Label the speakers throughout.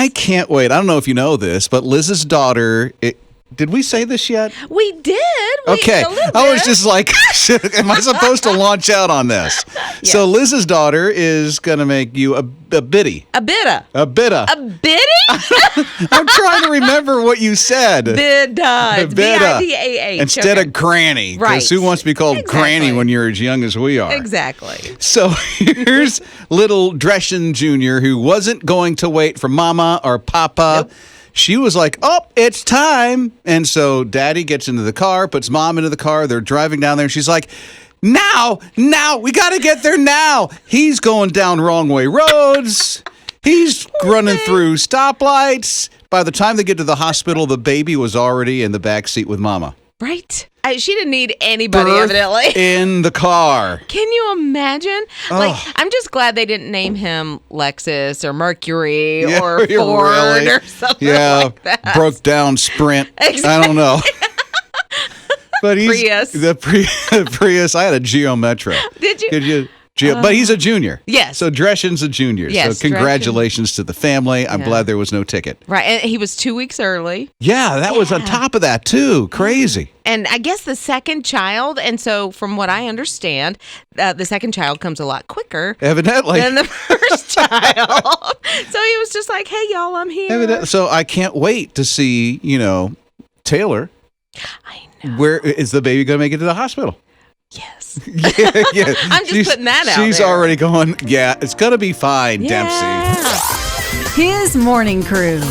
Speaker 1: I can't wait. I don't know if you know this, but Lizz's daughter... Did we say this yet?
Speaker 2: We did.
Speaker 1: Okay. I was just like, am I supposed to launch out on this? Yes. So Liz's daughter is going to make you a biddy.
Speaker 2: A bidda.
Speaker 1: A bidda.
Speaker 2: A biddy?
Speaker 1: I'm trying to remember what you said.
Speaker 2: Bidda. B-I-D-A-H.
Speaker 1: Instead of granny.
Speaker 2: Right.
Speaker 1: Because who wants to be called granny when you're as young as we are?
Speaker 2: Exactly.
Speaker 1: So here's little Dreschen Jr., who wasn't going to wait for Mama or Papa. Nope. She was like, oh, it's time. And so Daddy gets into the car, puts Mom into the car. They're driving down there. And she's like, now, we got to get there now. He's going down wrong way roads. He's running through stoplights. By the time they get to the hospital, the baby was already in the back seat with Mama.
Speaker 2: Right. She didn't need anybody, evidently.
Speaker 1: In the car.
Speaker 2: Can you imagine? Like, I'm just glad they didn't name him Lexus or Mercury or Ford or something like that.
Speaker 1: Broke down Sprint.
Speaker 2: Exactly.
Speaker 1: I don't know. But he's
Speaker 2: Prius.
Speaker 1: The Prius. I had a Geo Metro.
Speaker 2: Did you?
Speaker 1: But he's a junior.
Speaker 2: Yes.
Speaker 1: So Dressen's a junior.
Speaker 2: Yes,
Speaker 1: so congratulations to the family. I'm glad there was no ticket.
Speaker 2: Right. And he was 2 weeks early.
Speaker 1: Yeah, that was on top of that, too. Crazy.
Speaker 2: And I guess the second child, and so from what I understand, the second child comes a lot quicker.
Speaker 1: Evidently.
Speaker 2: Than the first child. So he was just like, hey, y'all, I'm here.
Speaker 1: So I can't wait to see, Taylor.
Speaker 2: I know.
Speaker 1: Where is the baby going to make it to the hospital?
Speaker 2: Yes.
Speaker 1: Yeah.
Speaker 2: I'm just putting that out
Speaker 1: She's
Speaker 2: there.
Speaker 1: already going, it's going to be fine, Dempsey.
Speaker 3: His morning crew.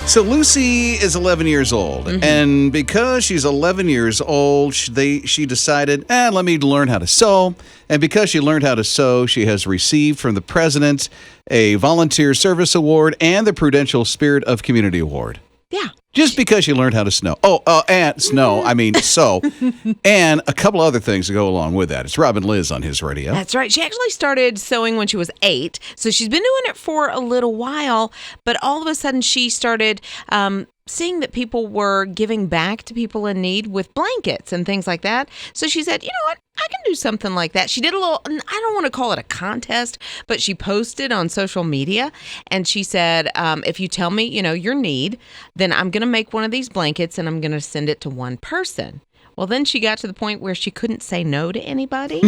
Speaker 1: So Lucy is 11 years old, and because she's 11 years old, she decided, let me learn how to sew. And because she learned how to sew, she has received from the president a Volunteer Service Award and the Prudential Spirit of Community Award.
Speaker 2: Yeah.
Speaker 1: Just because you learned how to sew. And a couple other things to go along with that. It's Rob and Liz on his radio.
Speaker 2: That's right. She actually started sewing when she was 8. So she's been doing it for a little while. But all of a sudden she started seeing that people were giving back to people in need with blankets and things like that. So she said, you know what? I can do something like that. She did a little, I don't want to call it a contest, but she posted on social media and she said, if you tell me, your need, then I'm going to make one of these blankets and I'm going to send it to one person. Well, then she got to the point where she couldn't say no to anybody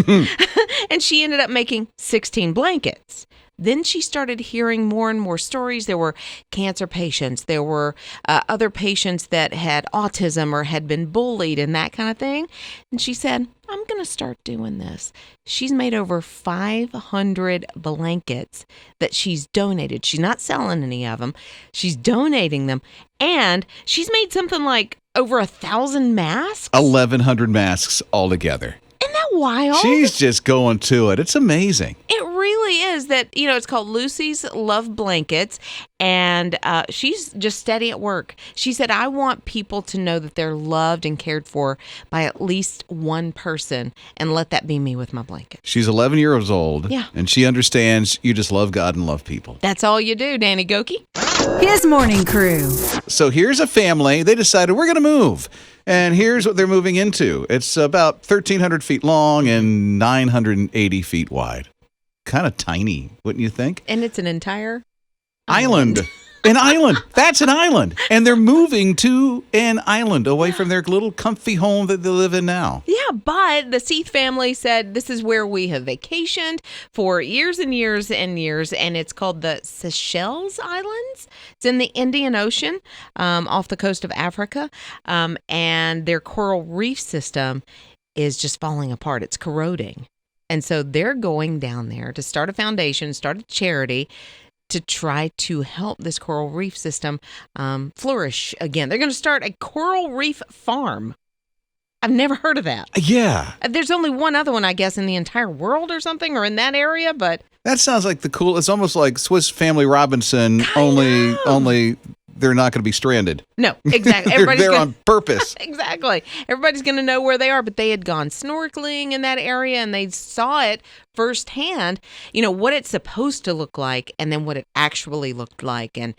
Speaker 2: and she ended up making 16 blankets. Then she started hearing more and more stories. There were cancer patients. There were other patients that had autism or had been bullied and that kind of thing. And she said, I'm going to start doing this. She's made over 500 blankets that she's donated. She's not selling any of them. She's donating them. And she's made something like over 1,000 masks.
Speaker 1: 1,100 masks altogether.
Speaker 2: Isn't that wild?
Speaker 1: She's just going to it. It's amazing.
Speaker 2: It really is that, it's called Lucy's Love Blankets, and she's just steady at work. She said, I want people to know that they're loved and cared for by at least one person, and let that be me with my blanket.
Speaker 1: She's 11 years old, and she understands you just love God and love people.
Speaker 2: That's all you do, Danny Goki.
Speaker 3: His morning crew.
Speaker 1: So here's a family. They decided we're going to move. And here's what they're moving into. It's about 1,300 feet long and 980 feet wide. Kind of tiny, wouldn't you think?
Speaker 2: And it's an entire
Speaker 1: island. An island. That's an island. And they're moving to an island away from their little comfy home that they live in now.
Speaker 2: Yeah, but the Seath family said this is where we have vacationed for years and years and years, and it's called the Seychelles Islands. It's in the Indian Ocean off the coast of Africa, and their coral reef system is just falling apart. It's corroding. And so they're going down there to start a foundation, start a charity to try to help this coral reef system flourish again. They're going to start a coral reef farm. I've never heard of that.
Speaker 1: Yeah.
Speaker 2: There's only one other one, I guess, in the entire world or something, or in that area, but...
Speaker 1: That sounds like it's almost like Swiss Family Robinson, only they're not going to be stranded.
Speaker 2: No, exactly.
Speaker 1: They're there on purpose.
Speaker 2: Exactly. Everybody's going to know where they are, but they had gone snorkeling in that area, and they saw it firsthand, what it's supposed to look like and then what it actually looked like. And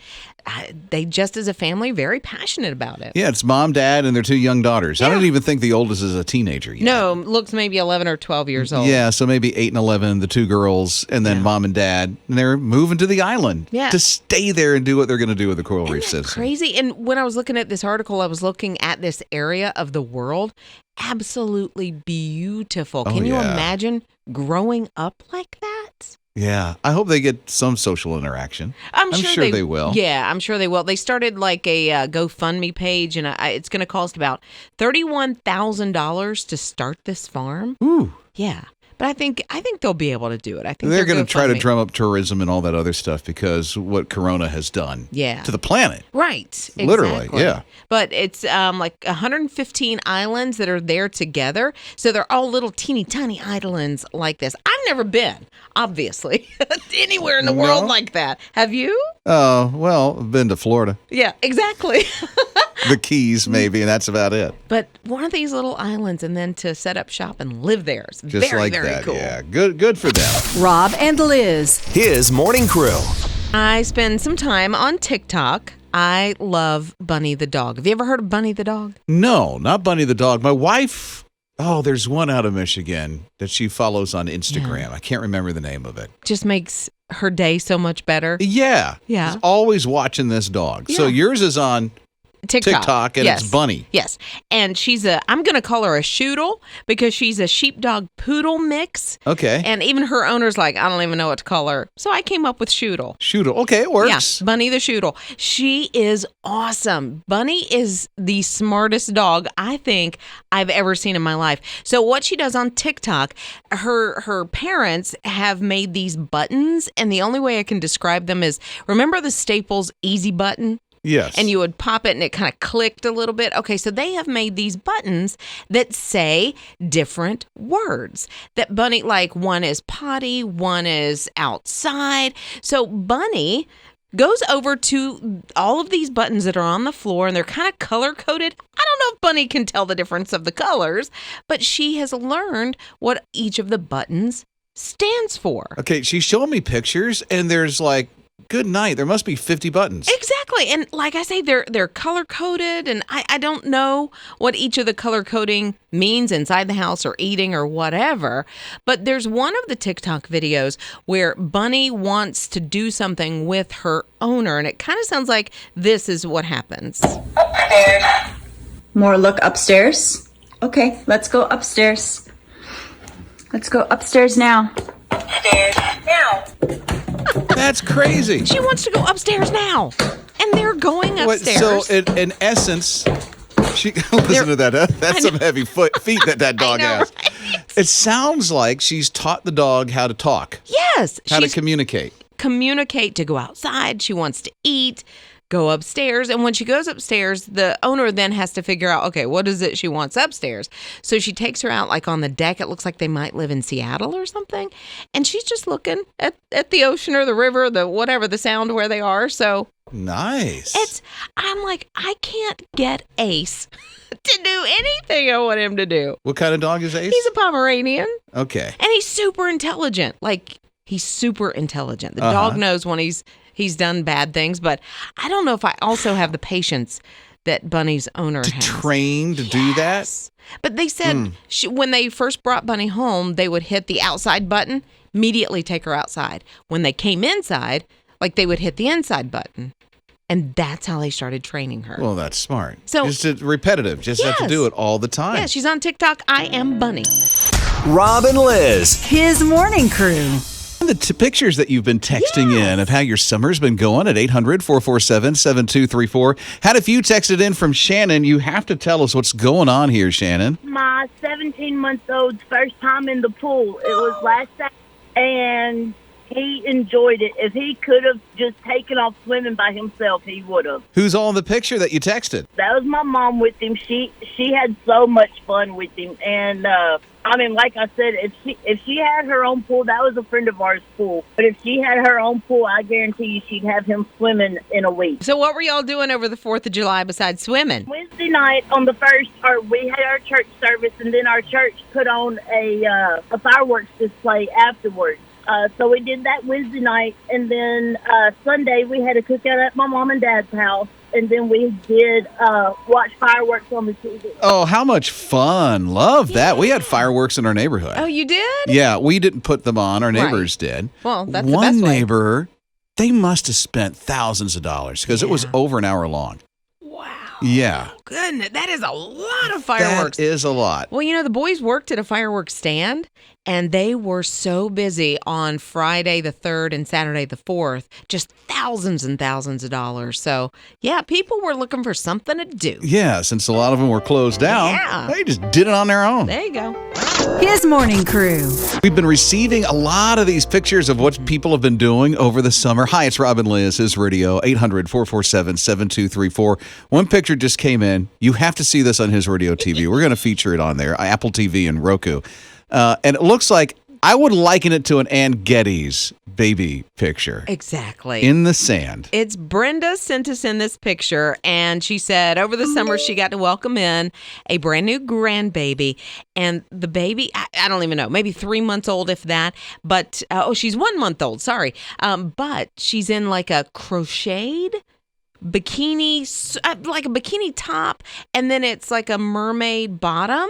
Speaker 2: they just as a family, very passionate about it.
Speaker 1: Yeah, it's mom, dad, and their 2 young daughters. I don't even think the oldest is a teenager yet.
Speaker 2: No, looks maybe 11 or 12 years old.
Speaker 1: Yeah, so maybe 8 and 11, the 2 girls, and then mom and dad. And they're moving to the island to stay there and do what they're going to do with the coral reef system.
Speaker 2: Crazy. And when I was looking at this article, I was looking at this area of the world. Absolutely beautiful. Can you imagine growing up like that?
Speaker 1: Yeah, I hope they get some social interaction.
Speaker 2: I'm sure they
Speaker 1: will.
Speaker 2: Yeah, I'm sure they will. They started like a GoFundMe page, and it's going to cost about $31,000 to start this farm.
Speaker 1: Ooh.
Speaker 2: Yeah. But I think they'll be able to do it. I think
Speaker 1: they're going to try to drum up tourism and all that other stuff because what Corona has done to the planet.
Speaker 2: Right. Exactly.
Speaker 1: Literally, yeah.
Speaker 2: But it's like 115 islands that are there together. So they're all little teeny tiny islands like this. I've never been, obviously, anywhere in the world like that. Have you?
Speaker 1: Oh, well, I've been to Florida.
Speaker 2: Yeah, exactly.
Speaker 1: The Keys, maybe, and that's about it.
Speaker 2: But one of these little islands and then to set up shop and live there is
Speaker 1: just
Speaker 2: very,
Speaker 1: like
Speaker 2: very
Speaker 1: that.
Speaker 2: cool.
Speaker 1: Yeah, good for them.
Speaker 3: Rob and Liz.
Speaker 4: His morning crew.
Speaker 2: I spend some time on TikTok. I love Bunny the dog. Have you ever heard of Bunny the dog?
Speaker 1: No, not Bunny the dog. My wife, there's one out of Michigan that she follows on Instagram. I can't remember the name of it.
Speaker 2: Just makes her day so much better.
Speaker 1: Yeah.
Speaker 2: Yeah.
Speaker 1: She's always watching this dog. So yours is on TikTok and it's Bunny.
Speaker 2: Yes. And I'm going to call her a shoodle because she's a sheepdog poodle mix.
Speaker 1: Okay.
Speaker 2: And even her owner's like, I don't even know what to call her. So I came up with shoodle.
Speaker 1: Shoodle. Okay, it works.
Speaker 2: Yeah, Bunny the shoodle. She is awesome. Bunny is the smartest dog I think I've ever seen in my life. So what she does on TikTok, her parents have made these buttons, and the only way I can describe them is, remember the Staples Easy button?
Speaker 1: Yes.
Speaker 2: And you would pop it and it kind of clicked a little bit. Okay, so they have made these buttons that say different words. That Bunny, like one is potty, one is outside. So Bunny goes over to all of these buttons that are on the floor and they're kind of color coded. I don't know if Bunny can tell the difference of the colors, but she has learned what each of the buttons stands for.
Speaker 1: Okay, she's showing me pictures and there's like, good night. There must be 50 buttons.
Speaker 2: Exactly. And like I say, they're color coded, and I don't know what each of the color coding means inside the house or eating or whatever. But there's one of the TikTok videos where Bunny wants to do something with her owner, and it kind of sounds like this is what happens.
Speaker 5: Upstairs. More look upstairs. Okay, let's go upstairs. Let's go upstairs now. Upstairs now.
Speaker 1: That's crazy.
Speaker 2: She wants to go upstairs now. And they're going upstairs.
Speaker 1: So, in essence, listen to that. That's some heavy feet that dog has.
Speaker 2: Right?
Speaker 1: It sounds like she's taught the dog how to talk.
Speaker 2: Yes.
Speaker 1: How to communicate.
Speaker 2: Communicate, to go outside. She wants to eat, go upstairs. And when she goes upstairs, the owner then has to figure out, okay, what is it she wants upstairs? So she takes her out like on the deck. It looks like they might live in Seattle or something. And she's just looking at the ocean or the river, the sound where they are. So
Speaker 1: nice.
Speaker 2: I'm like, I can't get Ace to do anything I want him to do.
Speaker 1: What kind of dog is Ace?
Speaker 2: He's a Pomeranian.
Speaker 1: Okay.
Speaker 2: And he's super intelligent. He's super intelligent. The dog knows when he's done bad things, but I don't know if I also have the patience that Bunny's owner has.
Speaker 1: Train to do that?
Speaker 2: But they said when they first brought Bunny home, they would hit the outside button, immediately take her outside. When they came inside, they would hit the inside button. And that's how they started training her.
Speaker 1: Well, that's smart.
Speaker 2: So
Speaker 1: just repetitive. Just have to do it all the time.
Speaker 2: Yeah, she's on TikTok. I am Bunny.
Speaker 4: Rob and Liz.
Speaker 3: His morning crew.
Speaker 1: The pictures that you've been texting in of how your summer's been going at 800-447-7234. Had a few texted in from Shannon. You have to tell us what's going on here, Shannon.
Speaker 6: My 17-month-old's first time in the pool. It was last Saturday, and he enjoyed it. If he could have just taken off swimming by himself, he would have.
Speaker 1: Who's all in the picture that you texted?
Speaker 6: That was my mom with him. She had so much fun with him, and I mean, like I said, if she had her own pool, that was a friend of ours' pool. But if she had her own pool, I guarantee you she'd have him swimming in a week.
Speaker 2: So what were y'all doing over the 4th of July besides swimming?
Speaker 6: Wednesday night on the 1st, we had our church service, and then our church put on a fireworks display afterwards. So we did that Wednesday night, and then Sunday we had a cookout at my mom and dad's house, and then we did watch fireworks on the TV.
Speaker 1: Oh, how much fun. Love that. We had fireworks in our neighborhood.
Speaker 2: Oh, you did?
Speaker 1: Yeah, we didn't put them on. Our neighbors did.
Speaker 2: Well, that's the
Speaker 1: One
Speaker 2: best way.
Speaker 1: neighbor, they must have spent thousands of dollars because it was over an hour long.
Speaker 2: Wow.
Speaker 1: Yeah.
Speaker 2: Goodness, that is a lot of fireworks.
Speaker 1: That is a lot.
Speaker 2: Well, the boys worked at a fireworks stand, and they were so busy on Friday the 3rd and Saturday the 4th, just thousands and thousands of dollars. So, yeah, people were looking for something to do.
Speaker 1: Yeah, since a lot of them were closed down,
Speaker 2: Yeah.
Speaker 1: they just did it on their own.
Speaker 2: There you go.
Speaker 3: His morning crew.
Speaker 1: We've been receiving a lot of these pictures of what people have been doing over the summer. Hi, it's Robin Liz, his radio, 800-447-7234. One picture just came in. You have to see this on his radio TV. We're going to feature it on there, Apple TV and Roku. And it looks like, I would liken it to an Ann Getty's baby picture.
Speaker 2: Exactly.
Speaker 1: In the sand.
Speaker 2: It's Brenda sent us in this picture, and she said over the summer she got to welcome in a brand new grandbaby, and the baby, I don't even know, maybe 3 months old, if that, but, she's 1 month old, sorry. But she's in like a crocheted bikini, like a bikini top, and then it's like a mermaid bottom.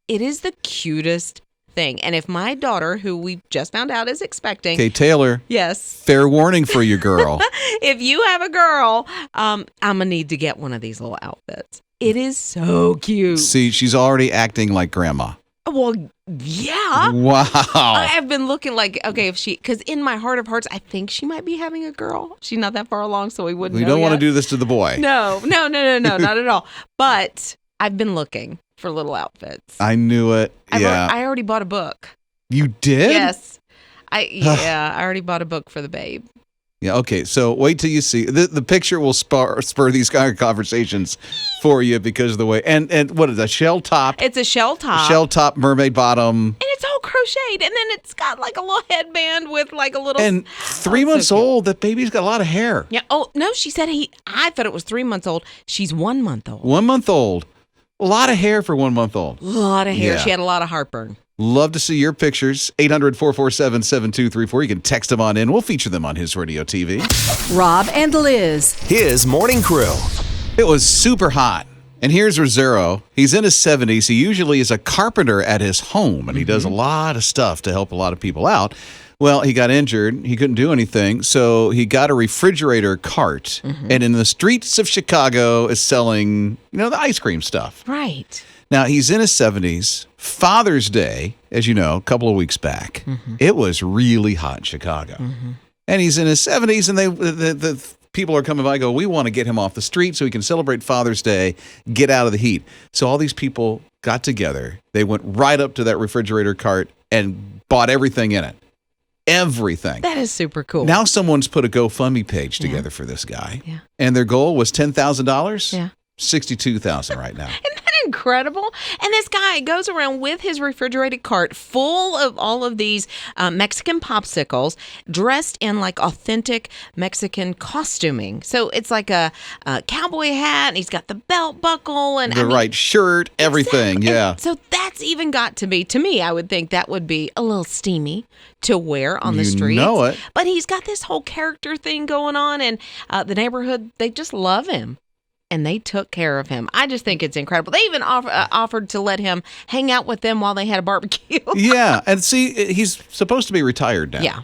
Speaker 2: It is the cutest thing. And if my daughter, who we just found out is expecting.
Speaker 1: Okay, Taylor.
Speaker 2: Yes.
Speaker 1: Fair warning for you, girl.
Speaker 2: If you have a girl, I'm going to need to get one of these little outfits. It is so cute.
Speaker 1: See, she's already acting like grandma.
Speaker 2: Well, yeah.
Speaker 1: Wow.
Speaker 2: I have been looking like, okay, because in my heart of hearts, I think she might be having a girl. She's not that far along, so we wouldn't
Speaker 1: We
Speaker 2: know
Speaker 1: don't want to
Speaker 2: yet.
Speaker 1: do this to the boy.
Speaker 2: No, not at all. But I've been looking for little outfits.
Speaker 1: I knew it.
Speaker 2: I already bought a book.
Speaker 1: You did?
Speaker 2: Yes. I already bought a book for the babe.
Speaker 1: Yeah, okay. So wait till you see. The picture will spur these kind of conversations for you because of the way. And what is that? Shell top?
Speaker 2: It's a shell top.
Speaker 1: Shell top, mermaid bottom.
Speaker 2: And it's all crocheted. And then it's got like a little headband with like a little.
Speaker 1: And 3 months
Speaker 2: so cute.
Speaker 1: old, that baby's got a lot of hair.
Speaker 2: Yeah. Oh, no, she said I thought it was 3 months old. She's 1 month old.
Speaker 1: 1 month old. A lot of hair for 1 month old.
Speaker 2: A lot of hair.
Speaker 1: Yeah.
Speaker 2: She had a lot of heartburn.
Speaker 1: Love to see your pictures. 800-447-7234. You can text them on in. We'll feature them on his radio TV.
Speaker 3: Rob and Liz.
Speaker 4: His morning crew.
Speaker 1: It was super hot. And here's Rozzero. He's in his 70s. He usually is a carpenter at his home, and he does a lot of stuff to help a lot of people out. Well, he got injured. He couldn't do anything, so he got a refrigerator cart, and in the streets of Chicago is selling, the ice cream stuff.
Speaker 2: Right.
Speaker 1: Now, he's in his 70s. Father's Day, as you know, a couple of weeks back, it was really hot in Chicago. And he's in his 70s, and the people are coming by and go, we want to get him off the street so he can celebrate Father's Day, get out of the heat. So all these people got together. They went right up to that refrigerator cart and bought everything in it. Everything.
Speaker 2: That is super cool.
Speaker 1: Now someone's put a GoFundMe page together for this guy.
Speaker 2: Yeah.
Speaker 1: And their goal was $10,000.
Speaker 2: Yeah.
Speaker 1: $62,000 right now.
Speaker 2: Isn't that incredible? And this guy goes around with his refrigerated cart full of all of these Mexican popsicles dressed in like authentic Mexican costuming. So it's like a cowboy hat, and he's got the belt buckle and
Speaker 1: The right shirt, everything.
Speaker 2: Exactly.
Speaker 1: Yeah.
Speaker 2: And so that's even got to be, to me, I would think that would be a little steamy to wear on the
Speaker 1: You
Speaker 2: streets.
Speaker 1: know it.
Speaker 2: But he's got this whole character thing going on, and the neighborhood, they just love him. And they took care of him. I just think it's incredible. They even offered to let him hang out with them while they had a barbecue.
Speaker 1: Yeah. And see, he's supposed to be retired now.
Speaker 2: Yeah.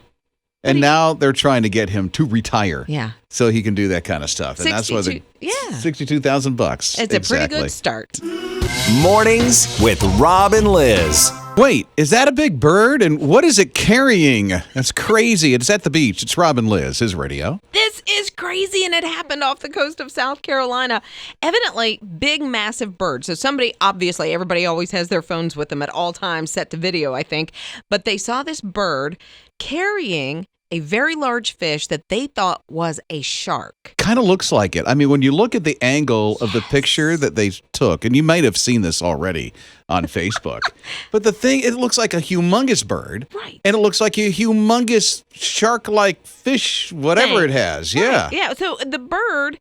Speaker 1: And now they're trying to get him to retire.
Speaker 2: Yeah.
Speaker 1: So he can do that kind of stuff. And that's why they $62,000.
Speaker 2: It's a pretty good start.
Speaker 4: Mornings with Rob and Liz.
Speaker 1: Wait, is that a big bird? And what is it carrying? That's crazy. It's at the beach. It's Robin Liz, his radio.
Speaker 2: This is crazy, and it happened off the coast of South Carolina. Evidently, big, massive birds. So obviously, everybody always has their phones with them at all times, set to video, I think. But they saw this bird carrying a very large fish that they thought was a shark.
Speaker 1: Kind of looks like it. I mean, when you look at the angle of the picture that they took, and you might have seen this already on Facebook, but the thing, it looks like a humongous bird.
Speaker 2: Right.
Speaker 1: And it looks like a humongous shark-like fish, whatever it has. Yeah.
Speaker 2: Right. Yeah. So the bird,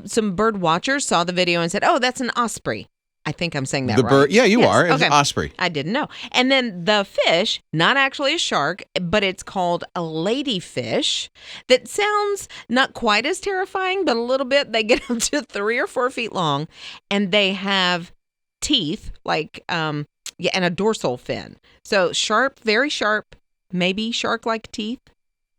Speaker 2: some bird watchers saw the video and said, "Oh, that's an osprey." I think I'm saying that
Speaker 1: The
Speaker 2: right.
Speaker 1: bird, yeah, you
Speaker 2: Yes.
Speaker 1: are. It's
Speaker 2: Okay.
Speaker 1: an osprey.
Speaker 2: I didn't know. And then the fish, not actually a shark, but it's called a ladyfish. That sounds not quite as terrifying, but a little bit. They get up to 3 or 4 feet long, and they have teeth like and a dorsal fin. So sharp, very sharp, maybe shark-like teeth.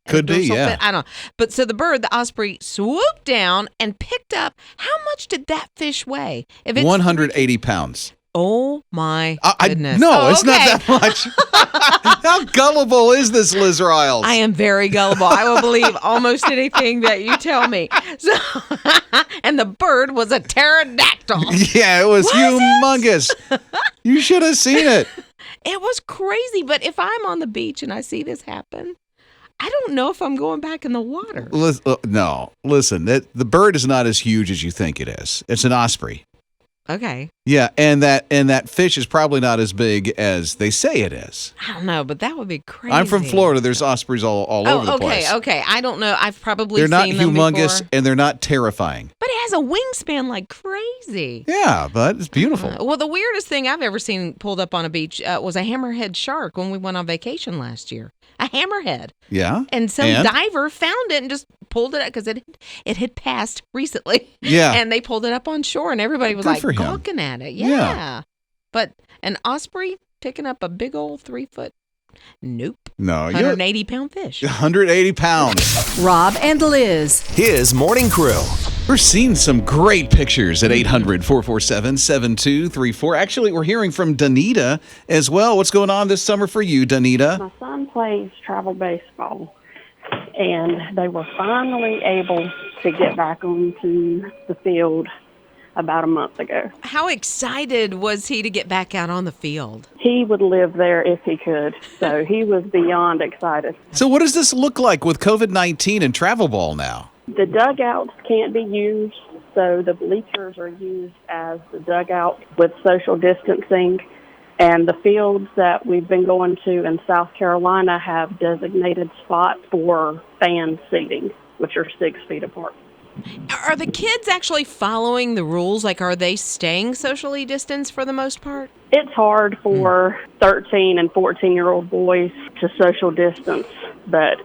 Speaker 2: And a
Speaker 1: Could be,
Speaker 2: dorsal
Speaker 1: yeah.
Speaker 2: fin. I don't know. But so the bird, the osprey, swooped down and picked up. How much did that fish weigh? If it's
Speaker 1: 180 pounds.
Speaker 2: Oh my goodness!
Speaker 1: No,
Speaker 2: Oh,
Speaker 1: it's not
Speaker 2: okay.
Speaker 1: that much. How gullible is this, Liz Riles?
Speaker 2: I am very gullible. I will believe almost anything that you tell me. So, and the bird was a pterodactyl.
Speaker 1: Yeah, it was humongous. You should have seen it.
Speaker 2: It was crazy. But if I'm on the beach and I see this happen, I don't know if I'm going back in the water.
Speaker 1: No, listen. The bird is not as huge as you think it is. It's an osprey.
Speaker 2: Okay.
Speaker 1: Yeah, and that fish is probably not as big as they say it is.
Speaker 2: I don't know, but that would be crazy.
Speaker 1: I'm from Florida. There's ospreys all over the place.
Speaker 2: Okay. I don't know. I've probably
Speaker 1: They're not
Speaker 2: seen them
Speaker 1: humongous
Speaker 2: before.
Speaker 1: and they're not terrifying.
Speaker 2: But it has a wingspan like crazy.
Speaker 1: Yeah, but it's beautiful.
Speaker 2: Well, the weirdest thing I've ever seen pulled up on a beach was a hammerhead shark when we went on vacation last year. A hammerhead.
Speaker 1: Yeah.
Speaker 2: And some diver found it and just pulled it up because it had passed recently.
Speaker 1: Yeah.
Speaker 2: And they pulled it up on shore and everybody was
Speaker 1: Good
Speaker 2: like
Speaker 1: for him.
Speaker 2: gawking at it. Yeah. But an osprey picking up a big old 3-foot, nope.
Speaker 1: No, you're
Speaker 2: 180-pound fish.
Speaker 1: 180 pounds.
Speaker 3: Rob and Liz.
Speaker 4: His morning crew.
Speaker 1: We're seeing some great pictures at 800-447-7234. Actually, we're hearing from Danita as well. What's going on this summer for you, Danita?
Speaker 7: My son plays travel baseball, and they were finally able to get back onto the field about a month ago.
Speaker 2: How excited was he to get back out on the field?
Speaker 7: He would live there if he could, so he was beyond excited.
Speaker 1: So what does this look like with COVID-19 and travel ball now?
Speaker 7: The dugouts can't be used, so the bleachers are used as the dugout with social distancing. And the fields that we've been going to in South Carolina have designated spots for fan seating, which are 6 feet apart.
Speaker 2: Are the kids actually following the rules? Like, are they staying socially distanced for the most part?
Speaker 7: It's hard for 13 and 14-year-old boys to social distance, but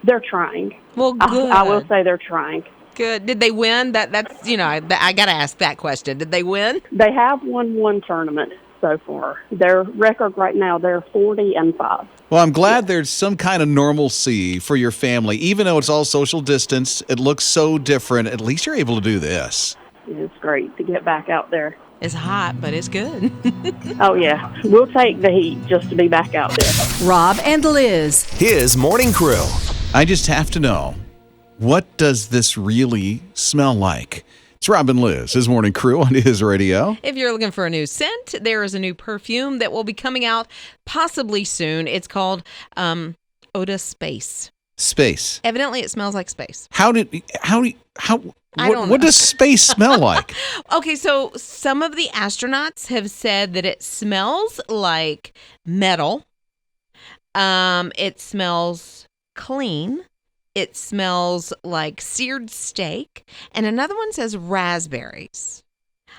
Speaker 7: they're trying.
Speaker 2: Well, good.
Speaker 7: I will say they're trying.
Speaker 2: Good. Did they win? That's I got to ask that question. Did they win?
Speaker 7: They have won one tournament so far. Their record right now, they're 40-5.
Speaker 1: Well, I'm glad there's some kind of normalcy for your family. Even though it's all social distance, it looks so different. At least you're able to do this.
Speaker 7: It's great to get back out there.
Speaker 2: It's hot, but it's good.
Speaker 7: Oh, yeah. We'll take the heat just to be back out there.
Speaker 3: Rob and Liz.
Speaker 4: His morning crew.
Speaker 1: I just have to know, what does this really smell like? It's Rob and Liz, his morning crew on his radio.
Speaker 2: If you're looking for a new scent, there is a new perfume that will be coming out possibly soon. It's called Oda Space.
Speaker 1: Space.
Speaker 2: Evidently, it smells like space.
Speaker 1: What does space smell like?
Speaker 2: Okay, so some of the astronauts have said that it smells like metal. It smells clean. It smells like seared steak. And another one says raspberries.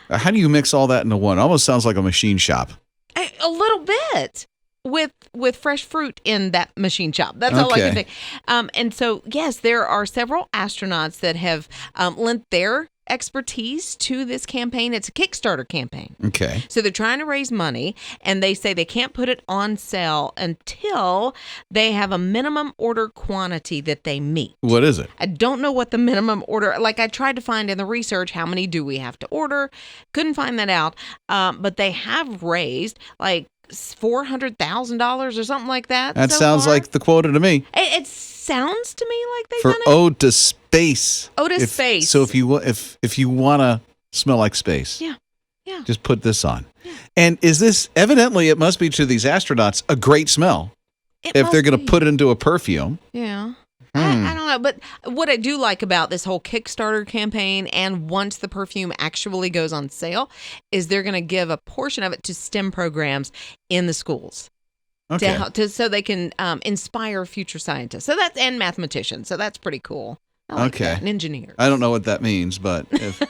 Speaker 1: How do you mix all that into one? Almost sounds like a machine shop.
Speaker 2: A little bit with fresh fruit in that machine shop. That's all I can think. And so, yes, there are several astronauts that have lent their expertise to this campaign. It's a Kickstarter campaign.
Speaker 1: Okay.
Speaker 2: So they're trying to raise money, and they say they can't put it on sale until they have a minimum order quantity that they meet.
Speaker 1: What is it?
Speaker 2: I don't know what the minimum order, like I tried to find in the research, how many do we have to order? Couldn't find that out. But they have raised like $400,000 or something like that.
Speaker 1: That
Speaker 2: so
Speaker 1: sounds
Speaker 2: far.
Speaker 1: like the quota to me.
Speaker 2: It sounds to me like they've
Speaker 1: For
Speaker 2: done it.
Speaker 1: Ode to Space.
Speaker 2: Ode to Space.
Speaker 1: So if you want to smell like space,
Speaker 2: Yeah.
Speaker 1: just put this on. Yeah. And is this, evidently it must be to these astronauts, a great smell
Speaker 2: It
Speaker 1: if
Speaker 2: must
Speaker 1: they're going
Speaker 2: be.
Speaker 1: to put it into a perfume.
Speaker 2: Yeah. I don't know. But what I do like about this whole Kickstarter campaign, and once the perfume actually goes on sale, is they're going to give a portion of it to STEM programs in the schools.
Speaker 1: Okay.
Speaker 2: So they can inspire future scientists. And mathematicians. So that's pretty cool. I like
Speaker 1: Okay.
Speaker 2: that. And engineers.
Speaker 1: I don't know what that means, but if...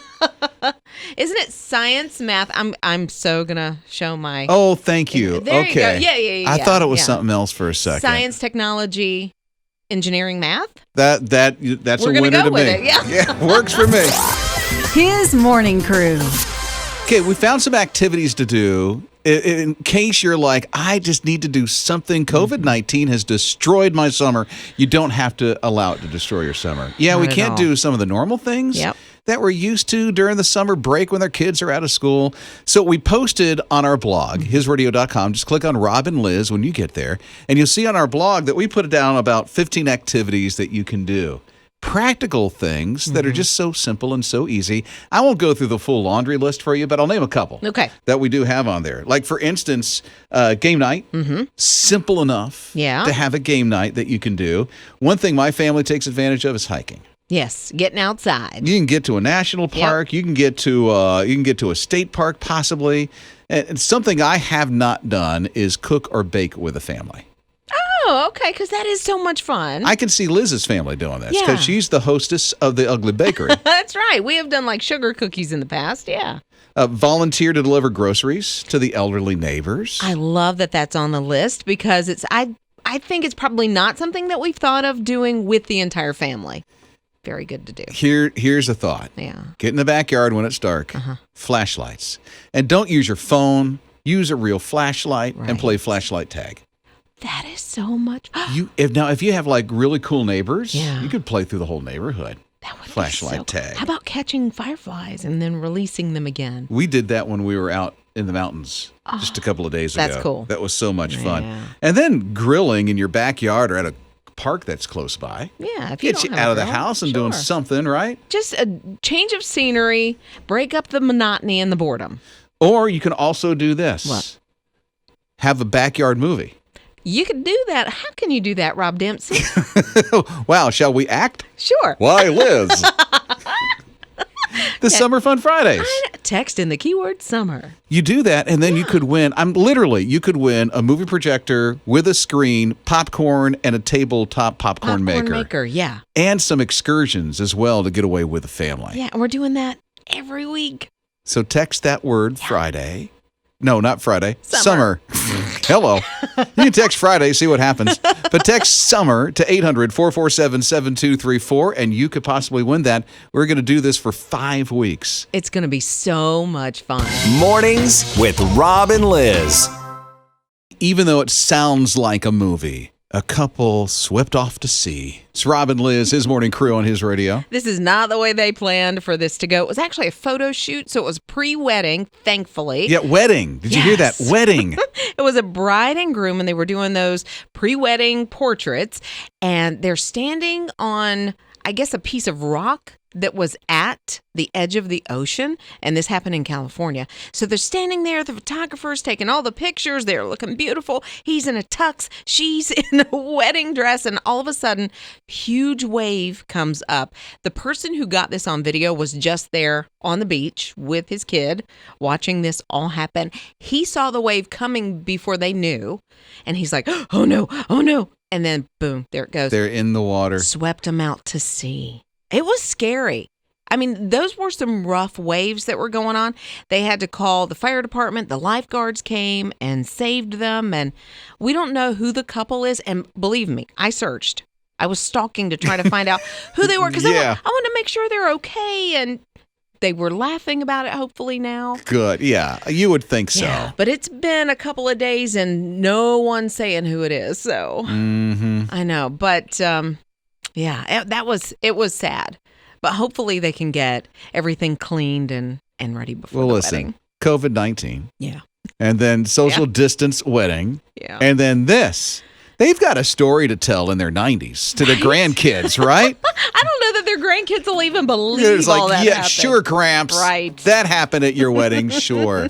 Speaker 2: Isn't it science, math? I'm so gonna show my.
Speaker 1: Oh, thank you.
Speaker 2: There you go.
Speaker 1: Okay.
Speaker 2: Yeah.
Speaker 1: I thought it was something else for a second.
Speaker 2: Science, technology, engineering, math.
Speaker 1: That's
Speaker 2: We're
Speaker 1: a
Speaker 2: gonna
Speaker 1: winner
Speaker 2: go
Speaker 1: to
Speaker 2: with
Speaker 1: me.
Speaker 2: it, yeah.
Speaker 1: Yeah, works for me.
Speaker 3: His morning crew.
Speaker 1: Okay, we found some activities to do in case you're like, I just need to do something. COVID-19 has destroyed my summer. You don't have to allow it to destroy your summer. Yeah,
Speaker 2: Not
Speaker 1: we
Speaker 2: at
Speaker 1: can't
Speaker 2: all.
Speaker 1: do some of the normal things
Speaker 2: Yep.
Speaker 1: that we're used to during the summer break when their kids are out of school. So we posted on our blog, hisradio.com. Just click on Rob and Liz when you get there, and you'll see on our blog that we put down about 15 activities that you can do. Practical things that are just so simple and so easy. I won't go through the full laundry list for you, but I'll name a couple
Speaker 2: Okay.
Speaker 1: that we do have on there. Like, for instance, game night. Simple enough
Speaker 2: Yeah.
Speaker 1: to have a game night that you can do. One thing my family takes advantage of is hiking.
Speaker 2: Yes, getting outside.
Speaker 1: You can get to a national park. You can get to a state park possibly. And something I have not done is cook or bake with a family.
Speaker 2: Oh, okay, because that is so much fun.
Speaker 1: I can see Liz's family doing this
Speaker 2: Yeah.
Speaker 1: because she's the hostess of the Ugly Bakery.
Speaker 2: That's right. We have done like sugar cookies in the past. Yeah.
Speaker 1: Volunteer to deliver groceries to the elderly neighbors.
Speaker 2: I love that that's on the list because I think it's probably not something that we've thought of doing with the entire family. Very good to do.
Speaker 1: Here's a thought.
Speaker 2: Yeah.
Speaker 1: Get in the backyard when it's dark. Flashlights. And don't use your phone. Use a real flashlight and
Speaker 2: Right.
Speaker 1: play flashlight tag.
Speaker 2: That is so much.
Speaker 1: If you have like really cool neighbors,
Speaker 2: Yeah.
Speaker 1: you could play through the whole neighborhood.
Speaker 2: That would be
Speaker 1: Flashlight
Speaker 2: so-
Speaker 1: tag.
Speaker 2: How about catching fireflies and then releasing them again?
Speaker 1: We did that when we were out in the mountains just a couple of days ago.
Speaker 2: That's cool.
Speaker 1: That was so much fun.
Speaker 2: Yeah.
Speaker 1: And then grilling in your backyard or at a park that's close by.
Speaker 2: Yeah, if you
Speaker 1: Get
Speaker 2: don't
Speaker 1: you
Speaker 2: have
Speaker 1: out
Speaker 2: a
Speaker 1: of the
Speaker 2: grill,
Speaker 1: house and doing
Speaker 2: sure.
Speaker 1: something, right?
Speaker 2: Just a change of scenery, break up the monotony and the boredom.
Speaker 1: Or you can also do this.
Speaker 2: What?
Speaker 1: Have a backyard movie.
Speaker 2: You could do that. How can you do that, Rob Dempsey?
Speaker 1: Wow, shall we act?
Speaker 2: Sure.
Speaker 1: Why, Liz? The Summer Fun Fridays.
Speaker 2: Text in the keyword summer.
Speaker 1: You do that, and then you could win. You could win a movie projector with a screen, popcorn, and a tabletop popcorn maker.
Speaker 2: Yeah.
Speaker 1: And some excursions as well to get away with the family.
Speaker 2: Yeah, and we're doing that every week.
Speaker 1: So text that word Friday. No, not Friday.
Speaker 2: Summer.
Speaker 1: Hello. You can text Friday, see what happens. But text summer to 800-447-7234, and you could possibly win that. We're going to do this for 5 weeks.
Speaker 2: It's going to be so much fun.
Speaker 4: Mornings with Rob and Liz.
Speaker 1: Even though it sounds like a movie, a couple swept off to sea. It's Rob and Liz, his morning crew on his radio.
Speaker 2: This is not the way they planned for this to go. It was actually a photo shoot, so it was pre-wedding, thankfully.
Speaker 1: Yeah, wedding. Did you hear that?
Speaker 2: Yes.
Speaker 1: Wedding.
Speaker 2: It was a bride and groom, and they were doing those pre-wedding portraits, and they're standing on, I guess, a piece of rock that was at the edge of the ocean, and this happened in California. So they're standing there, the photographer's taking all the pictures, they're looking beautiful. He's in a tux, she's in a wedding dress, and all of a sudden, huge wave comes up. The person who got this on video was just there on the beach with his kid, watching this all happen. He saw the wave coming before they knew, and he's like, oh no, and then boom, there it goes.
Speaker 1: They're in the water.
Speaker 2: Swept them out to sea. It was scary. I mean, those were some rough waves that were going on. They had to call the fire department. The lifeguards came and saved them. And we don't know who the couple is. And believe me, I searched. I was stalking to try to find out who they were because
Speaker 1: Yeah.
Speaker 2: I want to make sure they're okay. And they were laughing about it, hopefully now.
Speaker 1: Good. Yeah, you would think so.
Speaker 2: Yeah, but it's been a couple of days and no one's saying who it is. So I know. But yeah, it was sad. But hopefully they can get everything cleaned and ready before
Speaker 1: Well,
Speaker 2: the
Speaker 1: listen,
Speaker 2: wedding.
Speaker 1: COVID-19,
Speaker 2: Yeah.
Speaker 1: and then social distance wedding,
Speaker 2: Yeah.
Speaker 1: and then this. They've got a story to tell in their 90s to the grandkids, right?
Speaker 2: I don't know that their grandkids will even believe
Speaker 1: It's
Speaker 2: all
Speaker 1: like,
Speaker 2: that
Speaker 1: yeah,
Speaker 2: happened.
Speaker 1: sure, Gramps.
Speaker 2: Right.
Speaker 1: That happened at your wedding, sure.